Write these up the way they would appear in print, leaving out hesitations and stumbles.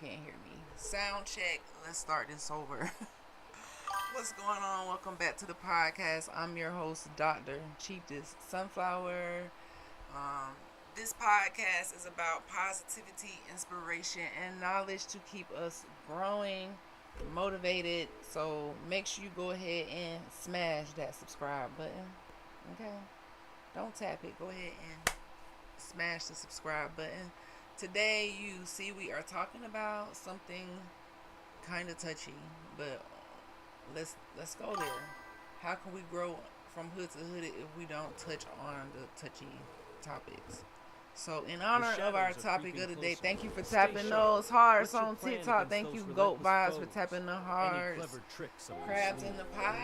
can't hear me. Sound check. Let's start this over. What's going on? Welcome back to the podcast. I'm your host, Dr. Cheapest Sunflower. Um, this podcast is about positivity, inspiration, and knowledge to keep us growing, motivated. So make sure you go ahead and smash that subscribe button. Okay? Don't tap it. Go ahead and smash the subscribe button. Today, you see, we are talking about something kind of touchy, but let's go there. How can we grow from hood to hooded if we don't touch on the touchy topics? So, in honor of our topic of the day, thank you for tapping those hearts on TikTok. Thank you, Goat Vibes, for tapping the hearts. Crabs in the pot.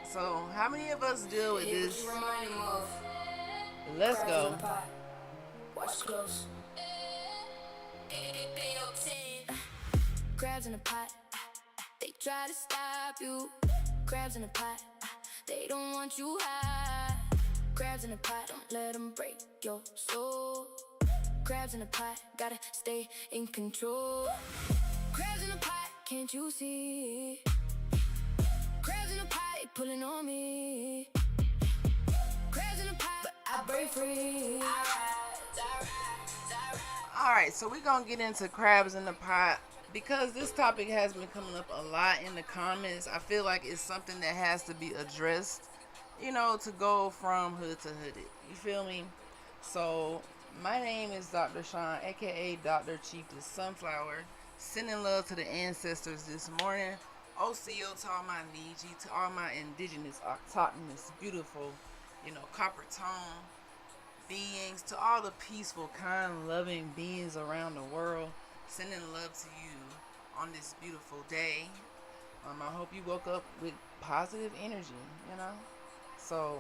So, how many of us deal with this? Let's go. Watch close. Crabs in the pot, they try to stop you. Crabs in the pot, they don't want you high. Crabs in the pot, don't let them break your soul. Crabs in the pot, gotta stay in control. Crabs in the pot, can't you see? Crabs in the pot, they pulling on me. Crabs in the pot, but I break free. Alright, so we're going to get into crabs in the pot. Because this topic has been coming up a lot in the comments, I feel like it's something that has to be addressed, to go from hood to hooded. You feel me? So, my name is Dr. Shon, aka Dr. Cheapest Sunflower. Sending love to the ancestors this morning. OCO to all my Niji, to all my indigenous, autochthonous, beautiful, copper tone beings, to all the peaceful, kind, loving beings around the world, sending love to you on this beautiful day. I hope you woke up with positive energy, So,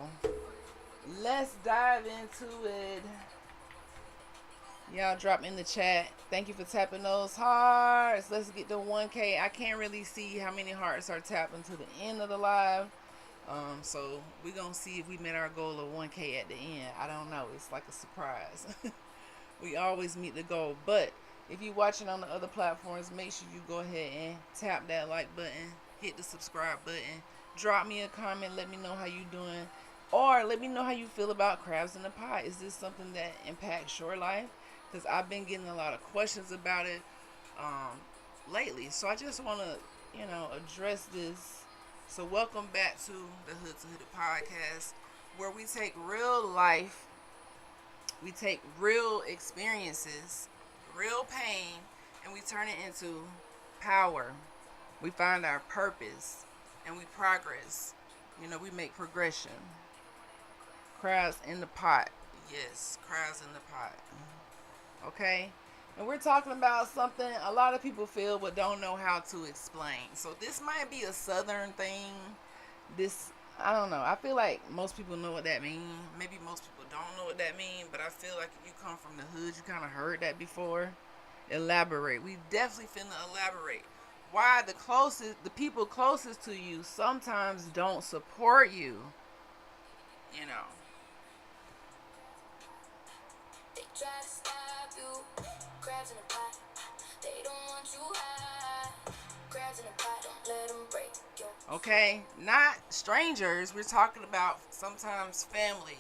let's dive into it. Y'all drop in the chat. Thank you for tapping those hearts. Let's get to 1K. I can't really see how many hearts are tapping to the end of the live. So we're going to see if we met our goal of 1K at the end. I don't know. It's like a surprise. We always meet the goal. But if you're watching on the other platforms, make sure you go ahead and tap that like button. Hit the subscribe button. Drop me a comment. Let me know how you doing. Or let me know how you feel about crabs in the pot. Is this something that impacts your life? Because I've been getting a lot of questions about it lately. So I just want to, address this. So welcome back to the Hood2Hooded Podcast, where we take real life, we take real experiences, real pain, and we turn it into power. We find our purpose, and we progress. We make progression. Crabs in the pot. Yes, crabs in the pot. Okay? And we're talking about something a lot of people feel but don't know how to explain. So this might be a southern thing. I don't know. I feel like most people know what that means. Maybe most people don't know what that means, but I feel like if you come from the hood, you kind of heard that before. Elaborate. We definitely finna elaborate. Why the people closest to you sometimes don't support you. They try to stop you. Crabs in the pot, they don't want you high. Crabs in the pot, don't let them break your... Okay, not strangers. We're talking about sometimes family.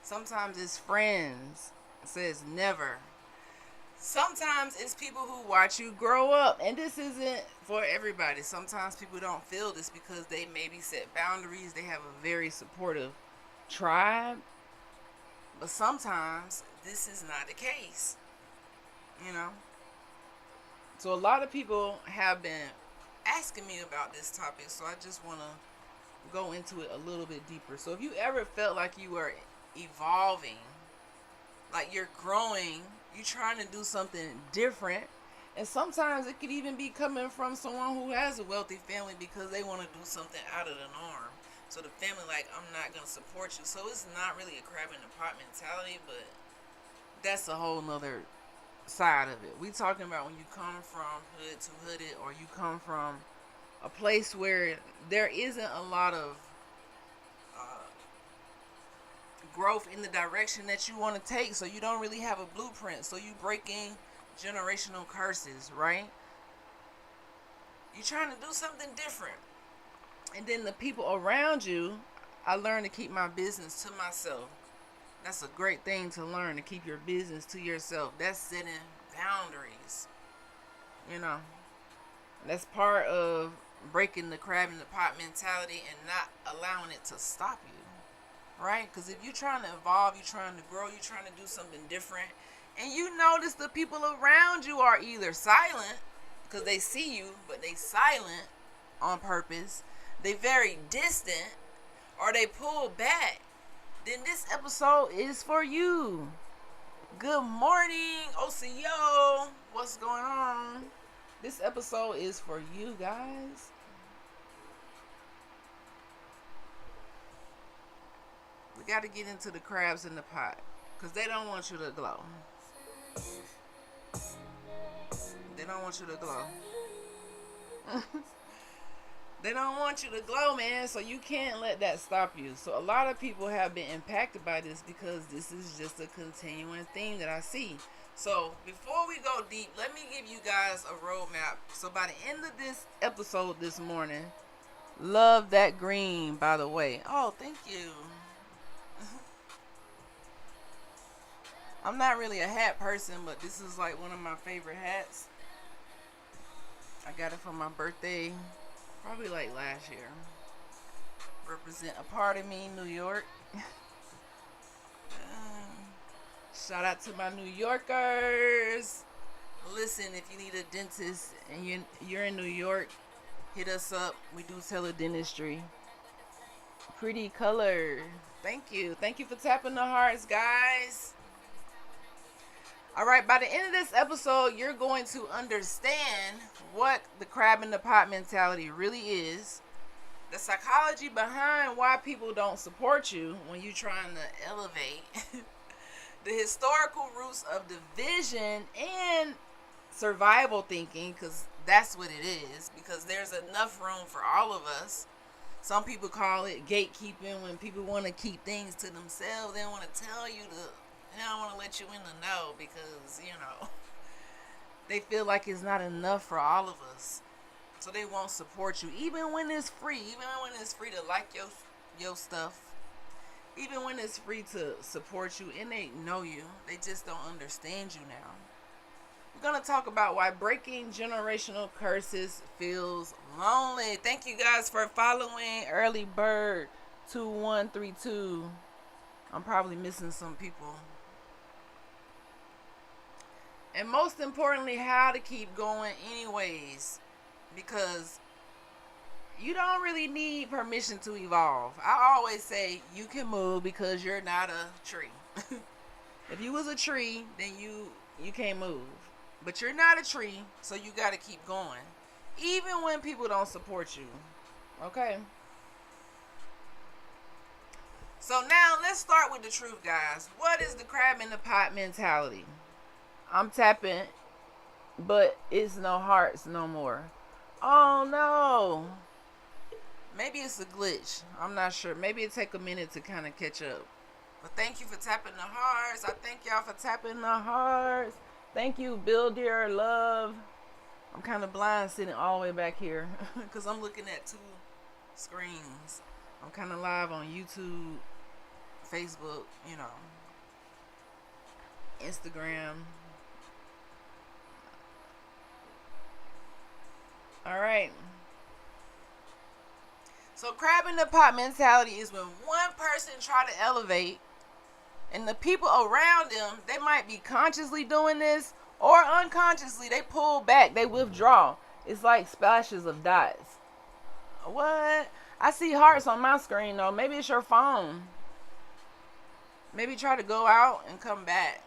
Sometimes it's friends. It says never. Sometimes it's people who watch you grow up. And this isn't for everybody. Sometimes people don't feel this because they maybe set boundaries. They have a very supportive tribe. But sometimes this is not the case. So a lot of people have been asking me about this topic, so I just want to go into it a little bit deeper. So if you ever felt like you were evolving, like you're growing, you're trying to do something different, and sometimes it could even be coming from someone who has a wealthy family because they want to do something out of the norm. So the family I'm not going to support you. So it's not really a crab in the pot mentality, but that's a whole nother side of it. We talking about when you come from hood to hooded, or you come from a place where there isn't a lot of growth in the direction that you want to take, so you don't really have a blueprint. So you breaking generational curses, right? You're trying to do something different. And then the people around you, I learned to keep my business to myself. That's a great thing to learn, to keep your business to yourself. That's setting boundaries. You know, that's part of breaking the crab in the pot mentality and not allowing it to stop you. Right? Because if you're trying to evolve, you're trying to grow, you're trying to do something different, and you notice the people around you are either silent because they see you, but they silent on purpose, they very distant, or they pull back, then this episode is for you. Good morning, OCO. What's going on? This episode is for you guys. We got to get into the crabs in the pot because they don't want you to glow. They don't want you to glow. They don't want you to glow, man, so you can't let that stop you. So a lot of people have been impacted by this because this is just a continuing theme that I see. So before we go deep, let me give you guys a roadmap. So by the end of this episode this morning, love that green, by the way. Oh, thank you. I'm not really a hat person, but this is like one of my favorite hats. I got it for my birthday, probably like last year. Represent a part of me, New York. Shout out to my New Yorkers. Listen, if you need a dentist and you're in New York, hit us up. We do teledentistry. Pretty color. Thank you. Thank you for tapping the hearts, guys. All right, by the end of this episode, you're going to understand what the crab in the pot mentality really is, the psychology behind why people don't support you when you're trying to elevate, the historical roots of division and survival thinking, because that's what it is, because there's enough room for all of us. Some people call it gatekeeping when people want to keep things to themselves. They don't want to tell you they don't want to let you in the know because, they feel like it's not enough for all of us. So they won't support you, even when it's free. Even when it's free to like your stuff. Even when it's free to support you and they know you. They just don't understand you now. We're going to talk about why breaking generational curses feels lonely. Thank you guys for following Early Bird 2132. I'm probably missing some people. And most importantly, how to keep going anyways. Because you don't really need permission to evolve. I always say you can move because you're not a tree. If you was a tree, then you can't move. But you're not a tree, so you got to keep going. Even when people don't support you. Okay? So now let's start with the truth, guys. What is the crab in the pot mentality? I'm tapping, but it's no hearts no more. Oh no. Maybe it's a glitch. I'm not sure. Maybe it take a minute to kind of catch up. But thank you for tapping the hearts. I thank y'all for tapping the hearts. Thank you, Build Your Love. I'm kind of blind sitting all the way back here because I'm looking at two screens. I'm kind of live on YouTube, Facebook, Instagram. All right. So crab in the pot mentality is when one person try to elevate and the people around them, they might be consciously doing this or unconsciously. They pull back. They withdraw. It's like splashes of dots. What? I see hearts on my screen, though. Maybe it's your phone. Maybe try to go out and come back.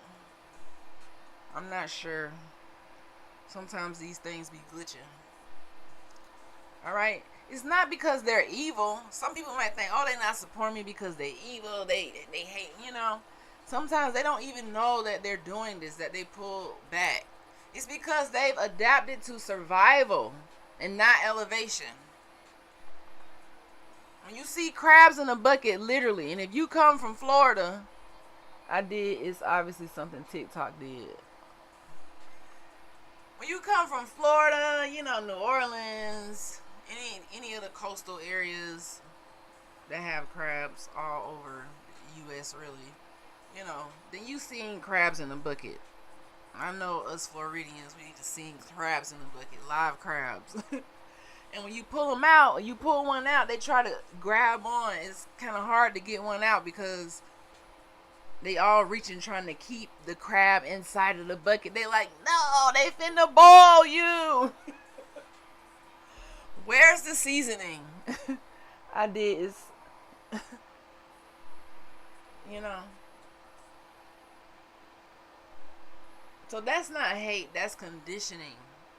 I'm not sure. Sometimes these things be glitching. All right? It's not because they're evil. Some people might think, oh, they're not supporting me because they're evil. They hate, Sometimes they don't even know that they're doing this, that they pull back. It's because they've adapted to survival and not elevation. When you see crabs in a bucket, literally, and if you come from Florida, it's obviously something TikTok did. When you come from Florida, New Orleans, any of the coastal areas that have crabs all over the U.S. really, then you seen crabs in the bucket. I know us Floridians, we need to see crabs in the bucket, live crabs. And when you pull them out, you pull one out, they try to grab on. It's kind of hard to get one out because they all reaching trying to keep the crab inside of the bucket. They like, no, they finna boil you. Where's the seasoning? I did. you know. So that's not hate, that's conditioning.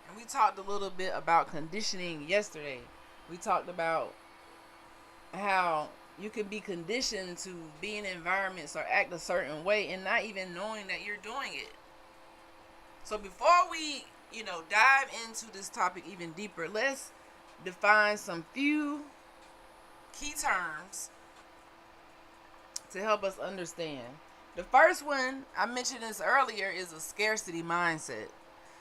And we talked a little bit about conditioning yesterday. We talked about how you can be conditioned to be in environments or act a certain way and not even knowing that you're doing it. So before we, dive into this topic even deeper, let's define some few key terms to help us understand. The first one, I mentioned this earlier, is a scarcity mindset.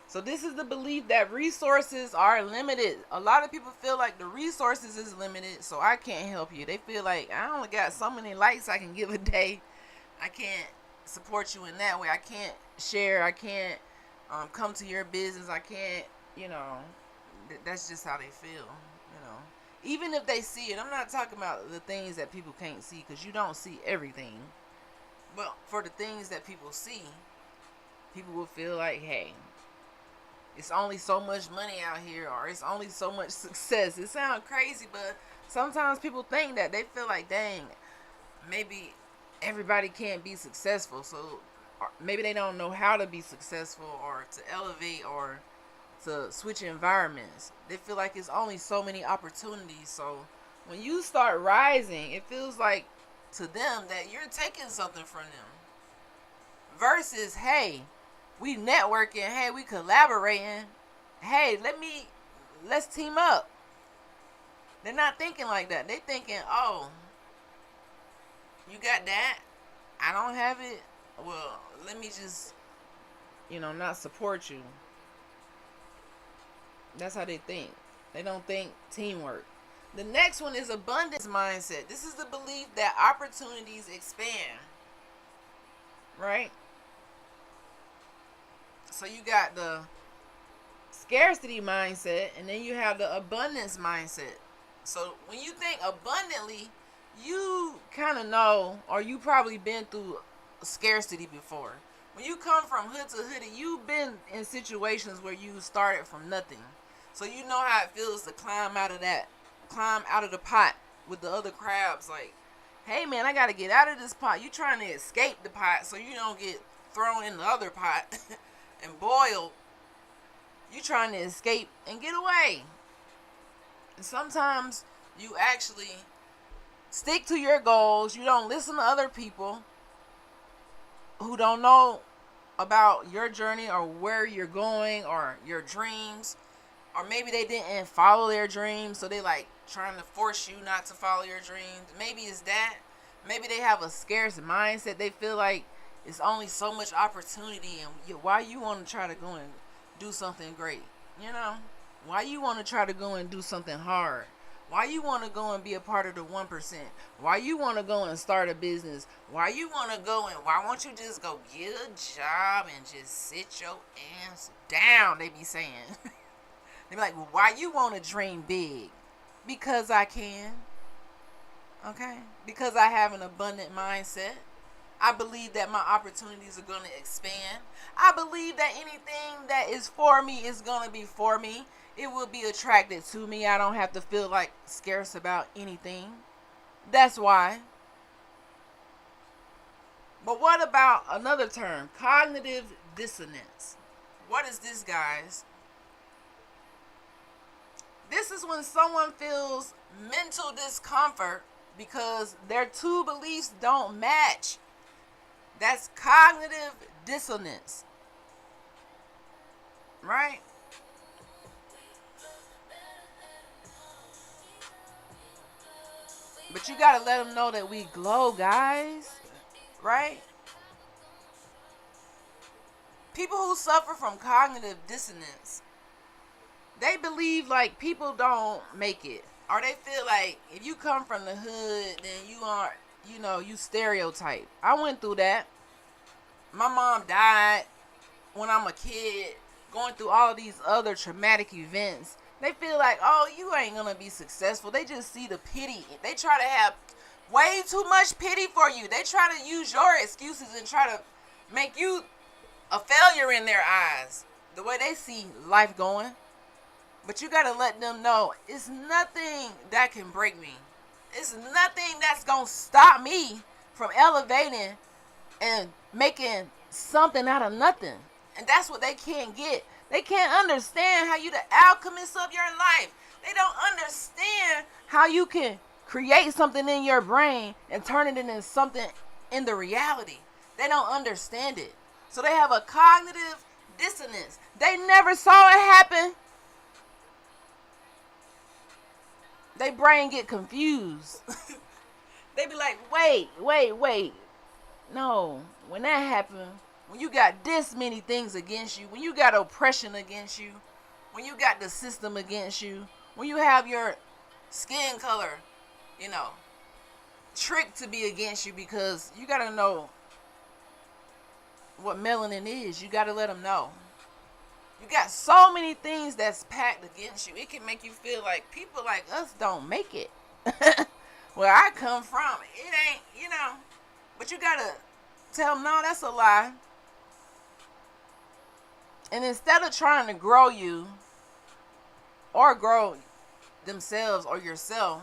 So this is the belief that resources are limited. A lot of people feel like the resources is limited, so I can't help you. They feel like I only got so many likes I can give a day. I can't support you in that way. I can't share. I can't come to your business. I can't, that's just how they feel, Even if they see it, I'm not talking about the things that people can't see because you don't see everything. But for the things that people see, people will feel like, hey, it's only so much money out here, or it's only so much success. It sounds crazy, but sometimes people think that. They feel like, dang, maybe everybody can't be successful. So maybe they don't know how to be successful or to elevate or to switch environments. They feel like it's only so many opportunities. So when you start rising, it feels like to them that you're taking something from them. Versus, hey, we networking, hey, we collaborating, hey, let's team up. They're not thinking like that. They're thinking, oh, you got that? I don't have it? Well, let me just, not support you. That's how they think. They don't think teamwork. The next one is abundance mindset. This is the belief that opportunities expand. Right? So you got the scarcity mindset, and then you have the abundance mindset. So when you think abundantly, you kind of know, or you probably been through scarcity before. When you come from hood to hooded, you've been in situations where you started from nothing. So you know how it feels to climb out of the pot with the other crabs. Like, hey man, I gotta get out of this pot. You trying to escape the pot so you don't get thrown in the other pot and boiled. You trying to escape and get away. And sometimes you actually stick to your goals. You don't listen to other people who don't know about your journey or where you're going or your dreams. Or maybe they didn't follow their dreams, so they like trying to force you not to follow your dreams. Maybe it's that. Maybe they have a scarce mindset. They feel like it's only so much opportunity, and why you want to try to go and do something great? Why you want to try to go and do something hard? Why you want to go and be a part of the 1%? Why you want to go and start a business? Why you want to go and why won't you just go get a job and just sit your ass down? They be saying. They be like, well, why you want to dream big? Because I can. Okay? Because I have an abundant mindset. I believe that my opportunities are going to expand. I believe that anything that is for me is going to be for me. It will be attracted to me. I don't have to feel like scarce about anything. That's why. But what about another term? Cognitive dissonance. What is this, guys? This is when someone feels mental discomfort because their two beliefs don't match. That's cognitive dissonance. Right? But you gotta let them know that we glow, guys. Right? People who suffer from cognitive dissonance, they believe like people don't make it. Or they feel like if you come from the hood, then you are, you stereotype. I went through that. My mom died when I'm a kid, going through all these other traumatic events. They feel like, oh, you ain't gonna be successful. They just see the pity. They try to have way too much pity for you. They try to use your excuses and try to make you a failure in their eyes, the way they see life going. But you gotta let them know it's nothing that can break me. It's nothing that's gonna stop me from elevating and making something out of nothing. And that's what they can't get. They can't understand how you the alchemist of your life. They don't understand how you can create something in your brain and turn it into something in the reality. They don't understand it. So they have a cognitive dissonance. They never saw it happen. They brain get confused. They be like, wait. No, when that happened, when you got this many things against you, when you got oppression against you, when you got the system against you, when you have your skin color, tricked to be against you, because you got to know what melanin is. You got to let them know. You got so many things that's packed against you. It can make you feel like people like us don't make it. Where I come from, it ain't, But you got to tell them, no, that's a lie. And instead of trying to grow you or grow themselves or yourself,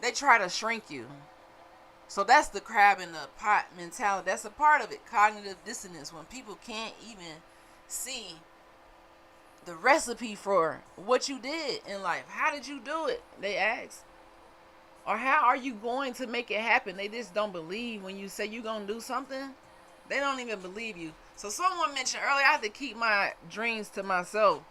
they try to shrink you. So that's the crab in the pot mentality. That's a part of it. Cognitive dissonance. When people can't even see the recipe for what you did in life. How did you do it? They ask. Or how are you going to make it happen? They just don't believe when you say you're going to do something. They don't even believe you. So someone mentioned earlier, I have to keep my dreams to myself.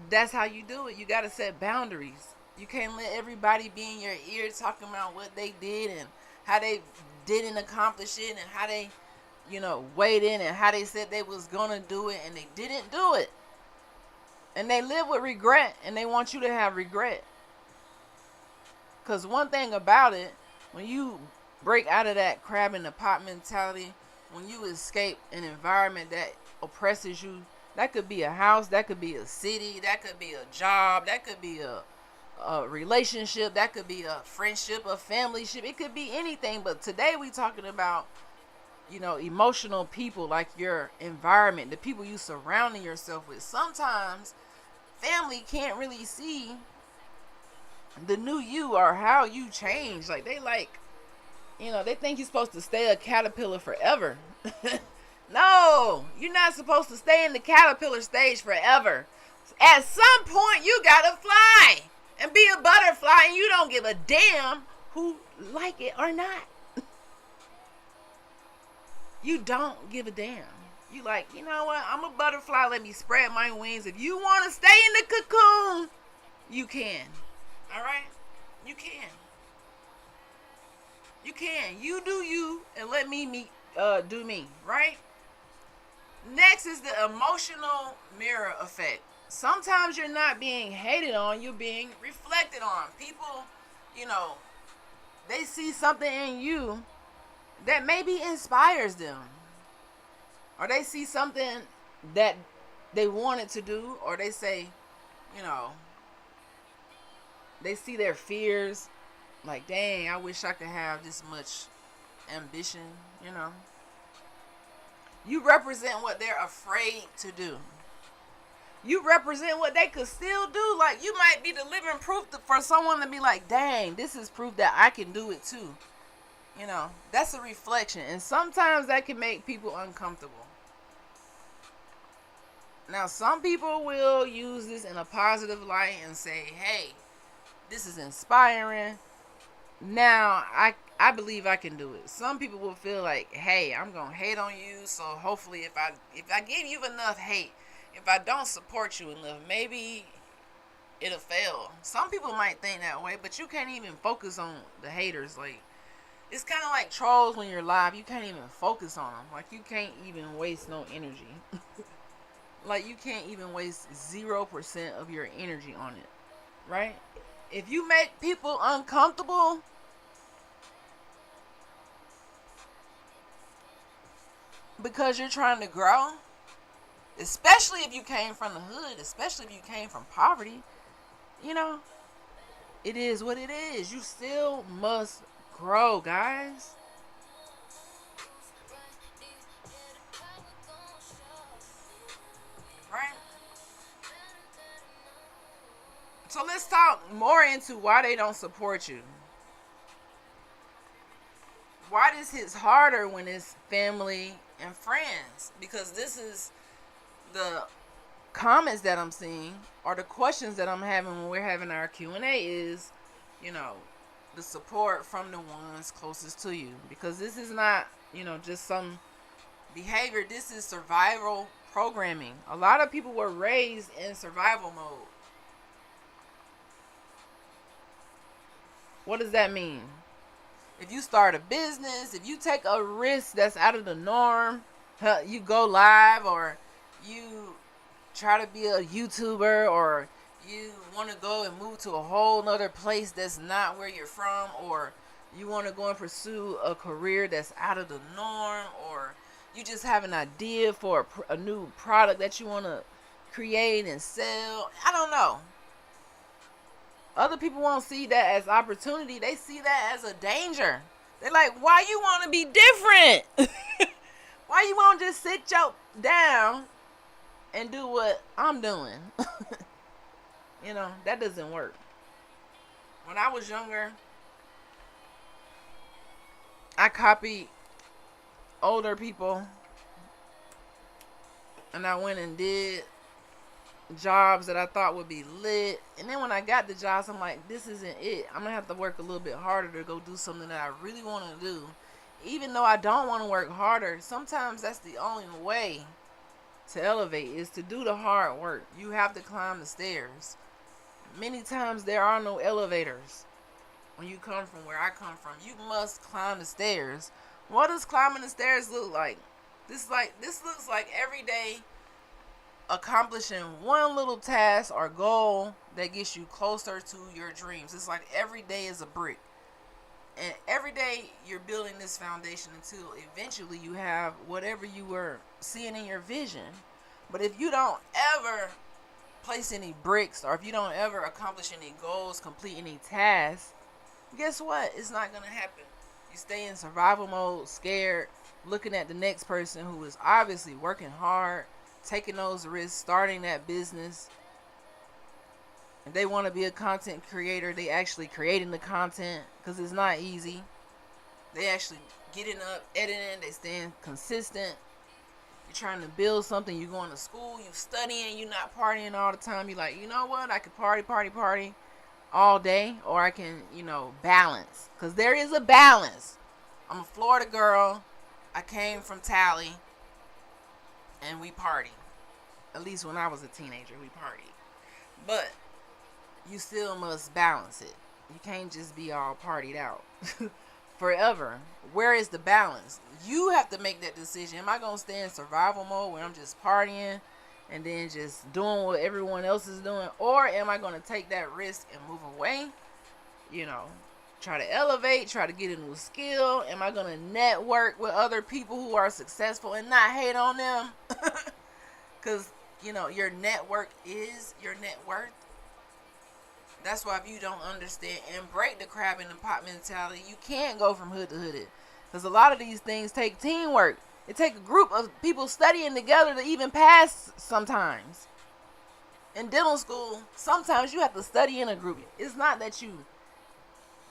That's how you do it. You got to set boundaries. You can't let everybody be in your ear talking about what they did and how they didn't accomplish it and how they, weighed in and how they said they was going to do it and they didn't do it. And they live with regret and they want you to have regret. Because one thing about it, when you break out of that crab in the pot mentality, when you escape an environment that oppresses you, that could be a house, that could be a city, that could be a job, that could be a relationship, that could be a friendship, a family ship, it could be anything. But today we talking about, emotional people, like your environment, the people you surrounding yourself with. Sometimes family can't really see the new you or how you change. Like they they think you're supposed to stay a caterpillar forever. No, you're not supposed to stay in the caterpillar stage forever. At some point, you gotta fly and be a butterfly, and you don't give a damn who like it or not. You don't give a damn. You like, you know what? I'm a butterfly. Let me spread my wings. If you want to stay in the cocoon, you can. All right? You can. You can. You do you, and let me do me. Right? Next is the emotional mirror effect. Sometimes you're not being hated on, you're being reflected on. People, they see something in you that maybe inspires them. Or they see something that they wanted to do, or they say, they see their fears, like, dang, I wish I could have this much ambition, You represent what they're afraid to do. You represent what they could still do. Like, you might be the living proof for someone to be like, dang, this is proof that I can do it too. That's a reflection. And sometimes that can make people uncomfortable. Now, some people will use this in a positive light and say, hey, this is inspiring. Now, I believe I can do it. Some people will feel like, hey, I'm going to hate on you. So hopefully if I give you enough hate, if I don't support you enough, maybe it'll fail. Some people might think that way, but you can't even focus on the haters. Like, It's kind of like trolls when you're live. You can't even focus on them. Like, you can't even waste no energy. Like, you can't even waste 0% of your energy on it. Right? If you make people uncomfortable, because you're trying to grow, especially if you came from the hood, especially if you came from poverty, you know, it is what it is. You still must grow, guys. Right? So let's talk more into why they don't support you. Why this hits harder when it's family and friends? Because this is the comments that I'm seeing, or the questions that I'm having when we're having our Q&A is, you know, the support from the ones closest to you. Because this is not, just some behavior. This is survival programming. A lot of people were raised in survival mode. What does that mean? If you start a business, if you take a risk that's out of the norm, you go live, or you try to be a YouTuber, or you want to go and move to a whole nother place that's not where you're from, or you want to go and pursue a career that's out of the norm, or you just have an idea for a new product that you want to create and sell. I don't know. Other people won't see that as opportunity. They see that as a danger. They're like, why you want to be different? Why you won't just sit your down and do what I'm doing? That doesn't work. When I was younger, I copied older people, and I went and did jobs that I thought would be lit. And then when I got the jobs, I'm like, this isn't it. I'm gonna have to work a little bit harder to go do something that I really want to do. Even though I don't want to work harder, sometimes that's the only way to elevate, is to do the hard work. You have to climb the stairs. Many times there are no elevators. When you come from where I come from, you must climb the stairs. What does climbing the stairs look like? This looks like every day accomplishing one little task or goal that gets you closer to your dreams. It's like every day is a brick. And every day you're building this foundation until eventually you have whatever you were seeing in your vision. But if you don't ever place any bricks, or if you don't ever accomplish any goals, complete any tasks, guess what? It's not going to happen. You stay in survival mode, scared, looking at the next person who is obviously working hard, taking those risks, starting that business. If they want to be a content creator, they actually creating the content, because it's not easy. They actually getting up, editing, they staying consistent. You're trying to build something, you're going to school, you're studying, you're not partying all the time. You're like, you know what? I could party all day, or I can, balance. Because there is a balance. I'm a Florida girl. I came from Tally, and we party. At least when I was a teenager, we partied. But you still must balance it. You can't just be all partied out forever. Where is the balance? You have to make that decision. Am I going to stay in survival mode where I'm just partying and then just doing what everyone else is doing? Or am I going to take that risk and move away? Try to elevate, try to get a new skill. Am I going to network with other people who are successful and not hate on them? Because, your network is your net worth. That's why if you don't understand and break the crab in the pot mentality, you can't go from hood to hooded. Because a lot of these things take teamwork. It takes a group of people studying together to even pass sometimes. In dental school, sometimes you have to study in a group. It's not that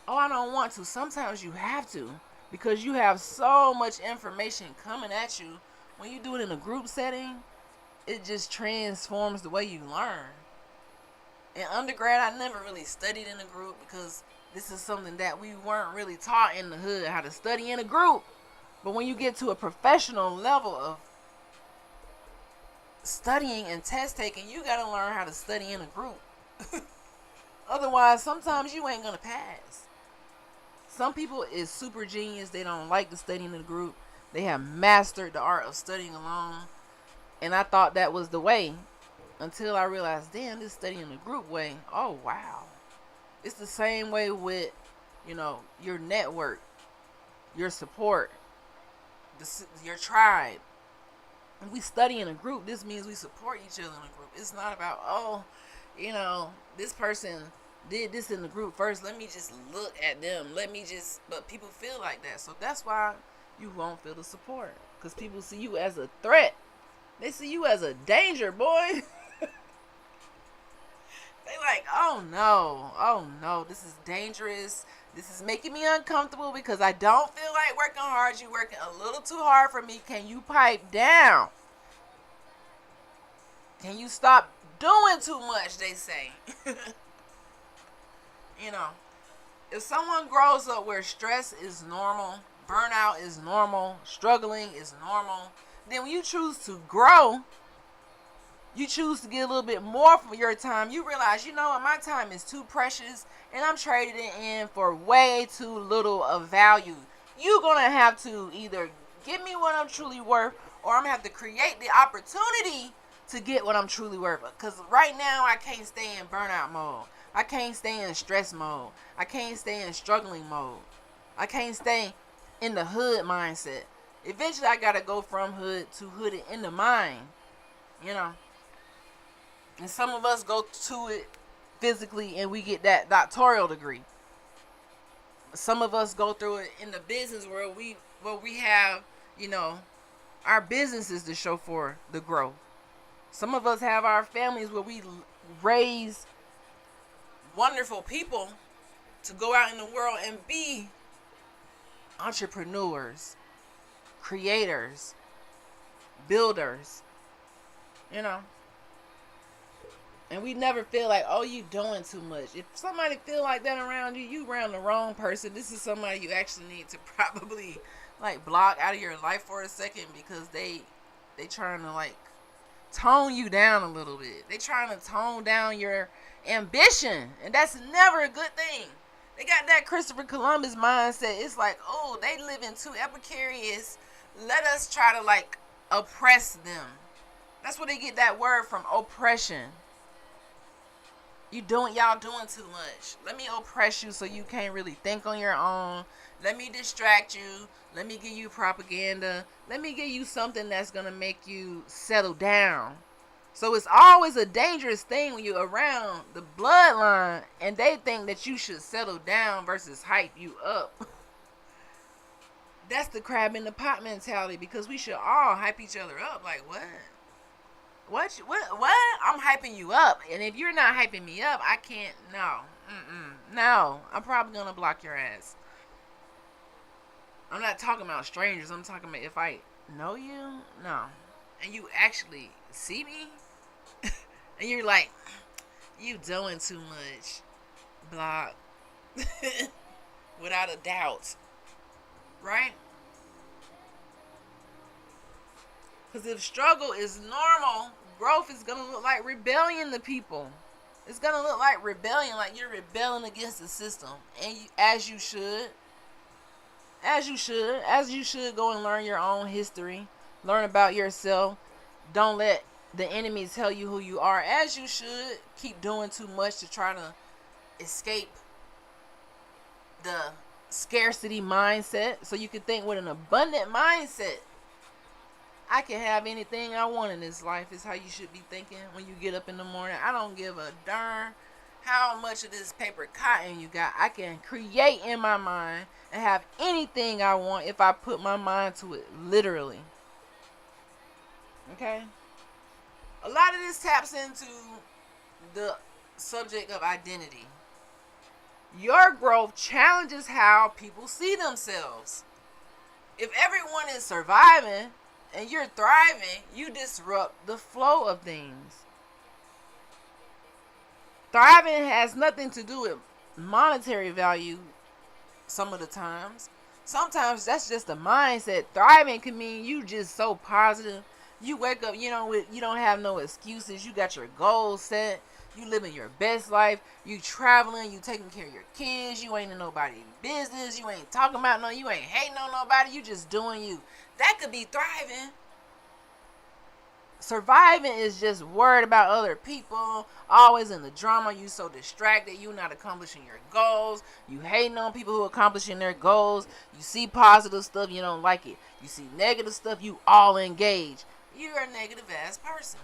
I don't want to. Sometimes you have to. Because you have so much information coming at you. When you do it in a group setting, it just transforms the way you learn. In undergrad, I never really studied in a group, because this is something that we weren't really taught in the hood, how to study in a group. But when you get to a professional level of studying and test taking, you got to learn how to study in a group. Otherwise, sometimes you ain't going to pass. Some people is super genius. They don't like to study in a group. They have mastered the art of studying alone. And I thought that was the way until I realized, damn, this studying in a group way. Oh, wow. It's the same way with, your network, your support, your tribe. When we study in a group, this means we support each other in a group. It's not about, this person did this in the group first. Let me just look at them. But people feel like that. So that's why you won't feel the support. Because people see you as a threat. They see you as a danger, boy. They like, oh no, this is dangerous. This is making me uncomfortable because I don't feel like working hard. You working a little too hard for me. Can you pipe down? Can you stop doing too much, they say. If someone grows up where stress is normal, burnout is normal, struggling is normal, then when you choose to grow, you choose to get a little bit more from your time, you realize, my time is too precious and I'm trading it in for way too little of value. You're going to have to either give me what I'm truly worth, or I'm going to have to create the opportunity to get what I'm truly worth. Because right now I can't stay in burnout mode. I can't stay in stress mode. I can't stay in struggling mode. I can't stay in the hood mindset. Eventually I got to go from hood to hooded in the mind. And some of us go to it physically and we get that doctoral degree. Some of us go through it in the business world. We have, our businesses to show for the growth. Some of us have our families where we raise wonderful people to go out in the world and be entrepreneurs, creators, builders, And we never feel like, oh, you doing too much. If somebody feel like that around you, you around the wrong person. This is somebody you actually need to probably block out of your life for a second, because they trying to tone you down a little bit. They trying to tone down your ambition, and that's never a good thing. They got that Christopher Columbus mindset. It's like, oh, they living too epicurious. Let us try to oppress them. That's where they get that word from, oppression. Y'all doing too much. Let me oppress you so you can't really think on your own. Let me distract you. Let me give you propaganda. Let me give you something that's going to make you settle down. So it's always a dangerous thing when you're around the bloodline and they think that you should settle down versus hype you up. That's the crab in the pot mentality, because we should all hype each other up. Like, what? What? I'm hyping you up. And if you're not hyping me up, I can't. No. I'm probably going to block your ass. I'm not talking about strangers. I'm talking about if I know you. No. And you actually see me. And you're like, you doing too much. Block. Without a doubt. Right? Because if struggle is normal, growth is going to look like rebellion to people. It's going to look like rebellion, like you're rebelling against the system. And as you should. As you should go and learn your own history. Learn about yourself. Don't let the enemy tell you who you are. As you should. Keep doing too much to try to escape the scarcity mindset. So you can think with an abundant mindset. I can have anything I want in this life, is how you should be thinking when you get up in the morning. I don't give a darn how much of this paper cotton you got. I can create in my mind and have anything I want if I put my mind to it, literally. Okay? A lot of this taps into the subject of identity. Your growth challenges how people see themselves. If everyone is surviving and you're thriving, you disrupt the flow of things. Thriving has nothing to do with monetary value some of the times. Sometimes that's just a mindset. Thriving can mean you just so positive. You wake up, you don't have no excuses. You got your goals set. You living your best life. You traveling. You taking care of your kids. You ain't in nobody's business. You ain't talking about no. You ain't hating on nobody. You just doing you. That could be thriving. Surviving is just worried about other people, always in the drama. You so distracted, you not accomplishing your goals. You hating on people who accomplishing their goals. You see positive stuff, you don't like it. You see negative stuff, you all engage. You're a negative ass person.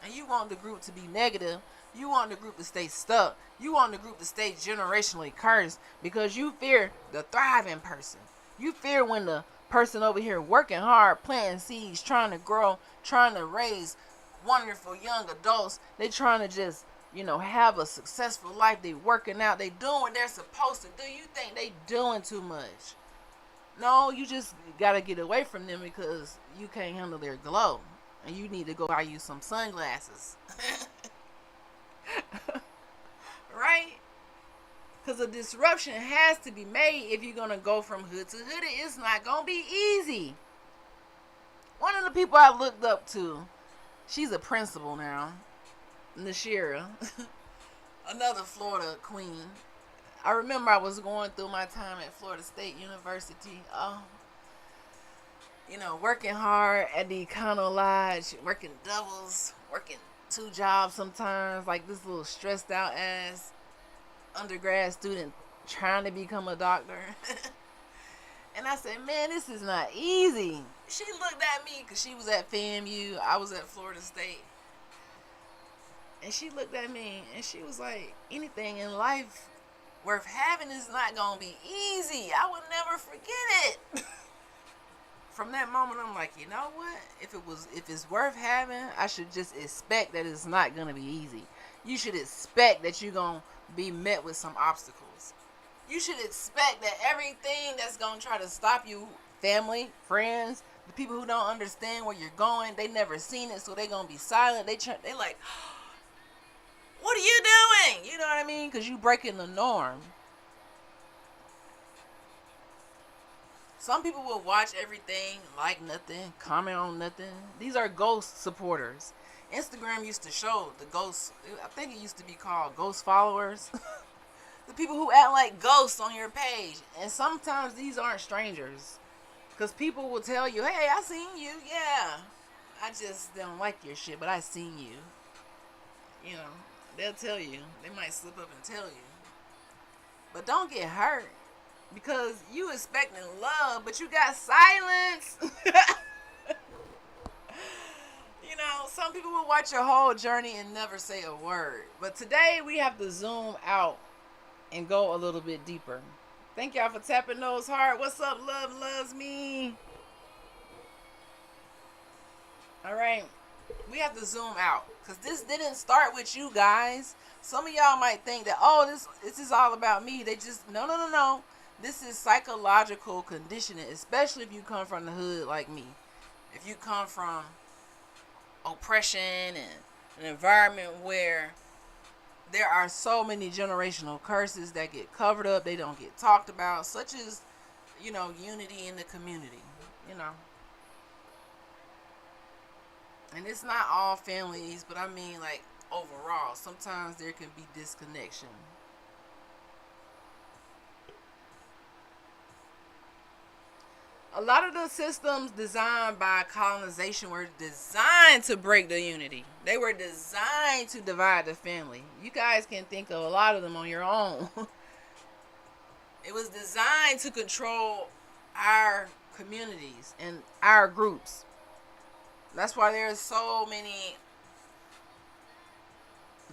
And you want the group to be negative. You want the group to stay stuck. You want the group to stay generationally cursed because you fear the thriving person. You fear when the person over here working hard, planting seeds, trying to grow, trying to raise wonderful young adults. They trying to just, have a successful life. They working out. They doing what they're supposed to do. You think they doing too much. No, you just got to get away from them because you can't handle their glow. And you need to go buy you some sunglasses. Right? Because a disruption has to be made if you're going to go from hood to hooded. It's not going to be easy. One of the people I looked up to, she's a principal now, Nashira, another Florida queen. I remember I was going through my time at Florida State University. Working hard at the Econo Lodge, working doubles, working 2 jobs sometimes, like this little stressed out ass undergrad student trying to become a doctor. And I said, man, this is not easy. She looked at me because she was at FAMU. I was at Florida State. And she looked at me and she was like, anything in life worth having is not going to be easy. I would never forget it. From that moment, I'm like, you know what? If it's worth having, I should just expect that it's not going to be easy. You should expect that you're going to be met with some obstacles. You should expect that everything that's going to try to stop you, family, friends, the people who don't understand where you're going, they never seen it, so they're going to be silent. They like, what are you doing? You know what I mean? Because you breaking the norm. Some people will watch everything, like nothing, comment on nothing. These are ghost supporters. Instagram used to show the ghosts. I think it used to be called ghost followers. The people who act like ghosts on your page. And sometimes these aren't strangers. Because people will tell you, hey, I seen you. Yeah. I just don't like your shit, but I seen you. They'll tell you. They might slip up and tell you. But don't get hurt. Because you expecting love, but you got silence. Some people will watch your whole journey and never say a word. But today we have to zoom out and go a little bit deeper. Thank y'all for tapping those hard. What's up, love loves me? All right. We have to zoom out. Because this didn't start with you guys. Some of y'all might think that, this is all about me. They just, no. This is psychological conditioning, especially if you come from the hood like me. If you come from oppression and an environment where there are so many generational curses that get covered up, they don't get talked about, such as, unity in the community, And it's not all families, but I mean, like, overall, sometimes there can be disconnection. A lot of the systems designed by colonization were designed to break the unity. They were designed to divide the family. You guys can think of a lot of them on your own. It was designed to control our communities and our groups. That's why there's so many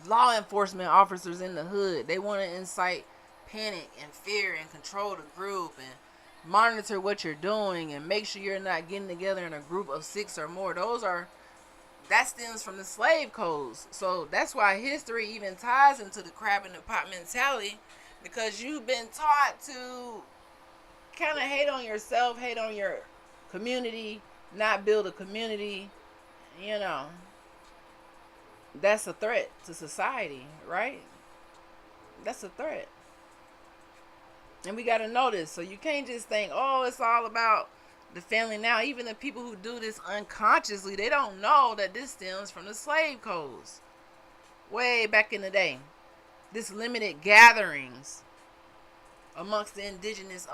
law enforcement officers in the hood. They want to incite panic and fear and control the group and monitor what you're doing and make sure you're not getting together in a group of 6 or more. That stems from the slave codes. So that's why history even ties into the crab in the pot mentality, because you've been taught to kind of hate on yourself, hate on your community, not build a community. That's a threat to society, right? That's a threat. And we got to know this. So you can't just think, it's all about the family now. Even the people who do this unconsciously, they don't know that this stems from the slave codes. way back in the day. This limited gatherings amongst the indigenous,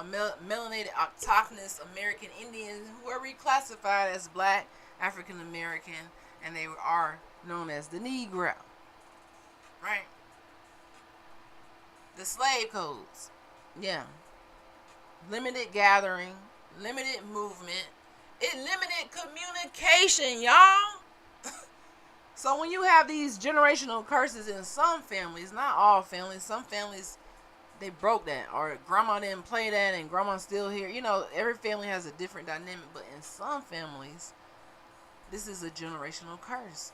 melanated, autochthonous American Indians who were reclassified as Black, African American, and they are known as the Negro. Right? The slave codes. Yeah. Limited gathering, limited movement. It limited communication, y'all. So when you have these generational curses in some families, not all families, some families, they broke that, or grandma didn't play that and grandma's still here. You know, every family has a different dynamic, but in some families, this is a generational curse.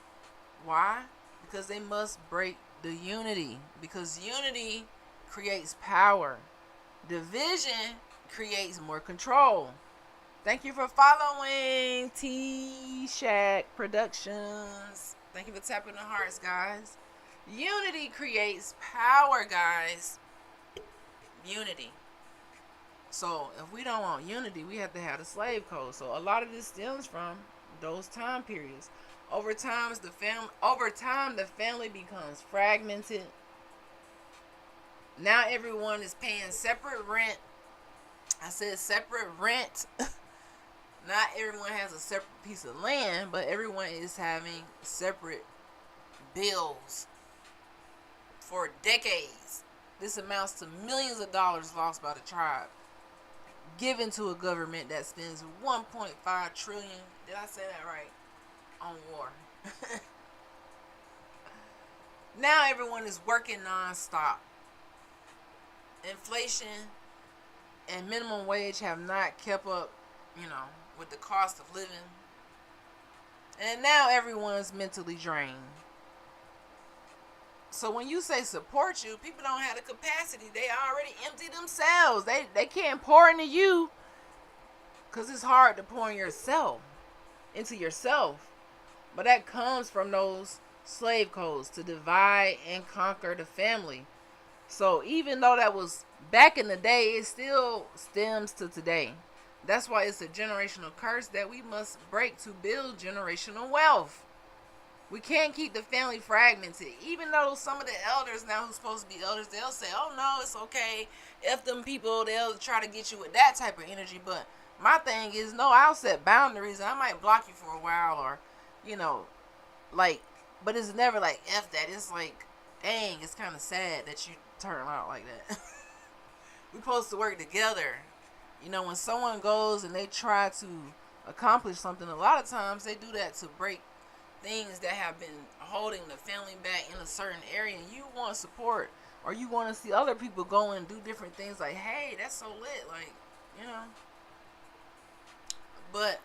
Why? Because they must break the unity, because unity creates power. Division creates more control. Thank you for following T-Shack Productions. Thank you for tapping the hearts, guys. Unity creates power, guys. Unity. So if we don't want unity, we have to have the slave code. So a lot of this stems from those time periods. Over time, the family becomes fragmented. Now everyone is paying separate rent. I said separate rent. Not everyone has a separate piece of land, but everyone is having separate bills for decades. This amounts to millions of dollars lost by the tribe, given to a government that spends $1.5 trillion. Did I say that right? On war. Now everyone is working non-stop. Inflation and minimum wage have not kept up, with the cost of living. And now everyone's mentally drained. So when you say support you, people don't have the capacity. They already empty themselves. They can't pour into you because it's hard to pour into yourself. But that comes from those slave codes to divide and conquer the family. So even though that was back in the day, it still stems to today. That's why it's a generational curse that we must break to build generational wealth. We can't keep the family fragmented. Even though some of the elders now who's supposed to be elders, they'll say, oh no, it's okay. If them people, they'll try to get you with that type of energy. But my thing is, no, I'll set boundaries. And I might block you for a while or, but it's never like F that. It's like, dang, it's kind of sad that you turn out like that. We're supposed to work together. When someone goes and they try to accomplish something, a lot of times they do that to break things that have been holding the family back in a certain area, and you want support, or you want to see other people go and do different things like, hey, that's so lit, But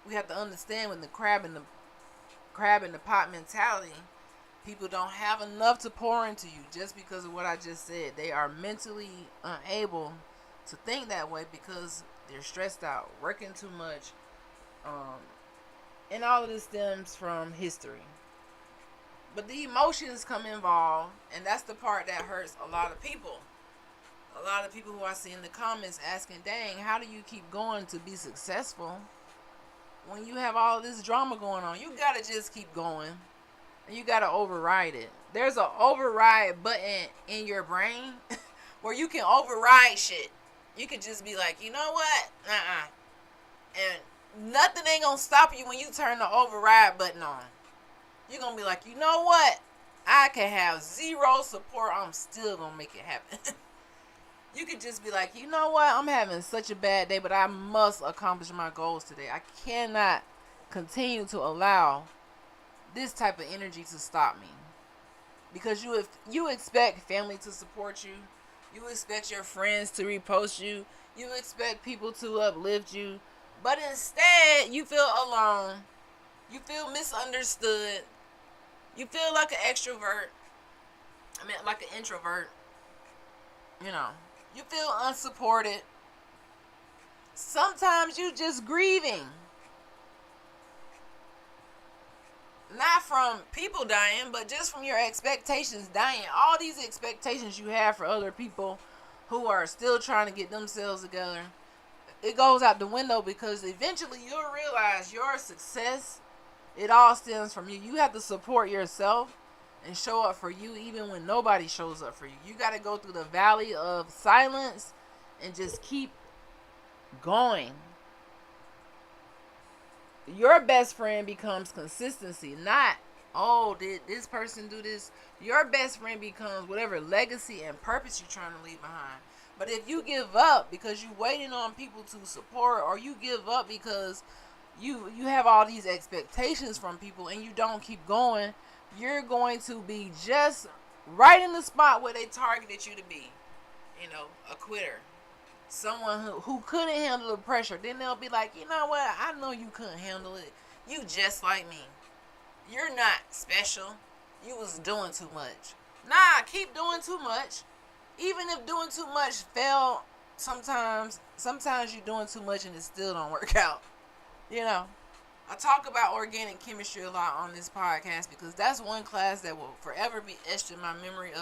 we have to understand, when the crab in the pot mentality, people don't have enough to pour into you just because of what I just said. They are mentally unable to think that way because they're stressed out, working too much, and all of this stems from history. But the emotions come involved, and that's the part that hurts a lot of people. A lot of people who I see in the comments asking, dang, how do you keep going to be successful when you have all this drama going on? You gotta just keep going, and you gotta override it. There's an override button in your brain where you can override shit. You could just be like, you know what? And nothing ain't gonna stop you when you turn the override button on. You're gonna be like, you know what? I can have zero support. I'm still gonna make it happen. You could just be like, you know what? I'm having such a bad day, but I must accomplish my goals today. I cannot continue to allow this type of energy to stop me. Because you expect family to support you. You expect your friends to repost you. You expect people to uplift you. But instead, you feel alone. You feel misunderstood. You feel like an extrovert. Like an introvert. You feel unsupported. Sometimes you just grieving. Not from people dying, but just from your expectations dying. All these expectations you have for other people who are still trying to get themselves together, it goes out the window, because eventually you'll realize your success, it all stems from you. You have to support yourself, and show up for you even when nobody shows up for you. You got to go through the valley of silence and just keep going. Your best friend becomes consistency, not, oh, did this person do this? Your best friend becomes whatever legacy and purpose you're trying to leave behind. But if you give up because you're waiting on people to support, or you give up because you have all these expectations from people and you don't keep going, you're going to be just right in the spot where they targeted you to be. You know, a quitter. Someone who couldn't handle the pressure. Then they'll be like, you know what? I know you couldn't handle it. You just like me. You're not special. You was doing too much. Nah, keep doing too much. Even if doing too much fail, sometimes you're doing too much and it still don't work out. You know, I talk about organic chemistry a lot on this podcast because that's one class that will forever be etched in my memory